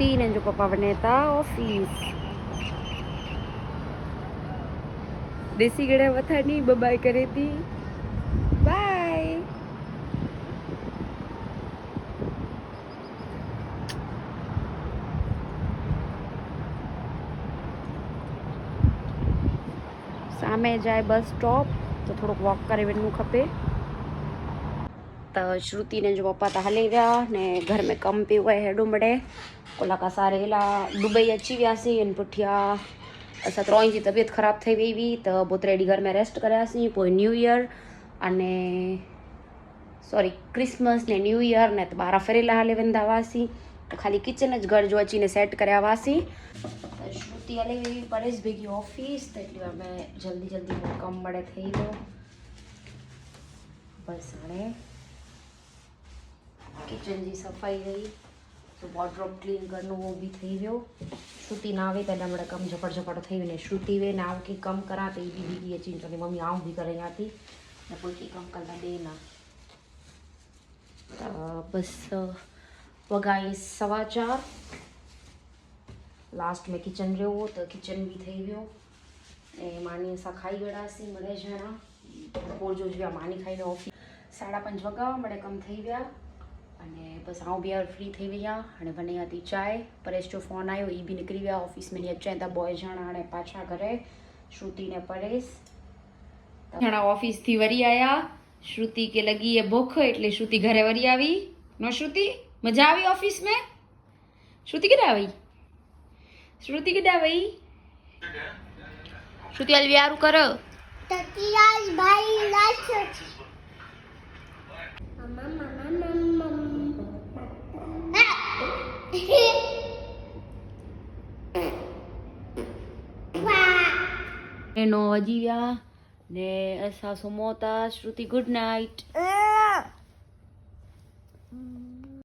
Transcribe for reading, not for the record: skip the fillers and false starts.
श्रुति ने जो पप्पा बने था ऑफिस देसी गड़े वथा नहीं बाय करे थी बाय सामे जाए बस स्टॉप तो थोड़ा वॉक करे वञणो खपे तो श्रुति ने जो पप्पा था हले विया ने घर में कम पियो आहे हेॾो मड़े कोला का सारे हेला दुबई अची वियासीं इन पुठिया असां त्रोई जी तबियत ख़राब थी वई हुई त बोतरे ॾींहुं घर में रेस्ट करियासीं पोइ न्यू ईयर अने सॉरी क्रिसमस ने न्यू ईयर ने त ॿाहिरां फिरेला हले वेंदा हुआसीं त ख़ाली किचन ज घर जो अची ने सेट करिया हुआसीं त श्रुति हली वई परेश भेगी ऑफिस त एटली वार में जल्दी जल्दी कमु मड़े थी वियो बसि हाणे किचन जी सफ़ाई रही तो वॉर्डरोब क्लीन करणो वो भी थी वियो श्रुति ना आवे त मड़े कमु झपड़ झपड़ थी वञे श्रुति वे ना की कमु करा त ई बि अची चवंदी मम्मी आऊं बि करां थी न कोई की कमु कंदा ॾे ना त बसि वॻा 4:15 लास्ट में किचन रहियो त किचन बि थी वियो ऐं मानी असां खाई वियासीं मड़े ॼणा पोइ जो विया मानी खाई विया ऑफिस 5:30 वॻा मड़े कमु थी विया अने बस आऊं बि यार फ्री थी वई आहियां हाणे वञे थी चांहि परेश जो फोन आयो ई बि निकिरी विया ऑफिस में अचनि था बॉय ॼणा हाणे पाछा करे श्रुति ने परेश ॼणा ऑफिस थी वरी आया श्रुति के लगी है भूख એટલે श्रुति घरे वरी આવી नो श्रुति मजा આવી ऑफिस में श्रुति केॾा वई श्रुति केॾा वई श्रुति हल वियारू कर तकियाज भाई लाछ नो वजी विया ने असां सुम्हो था श्रुति गुड नाइट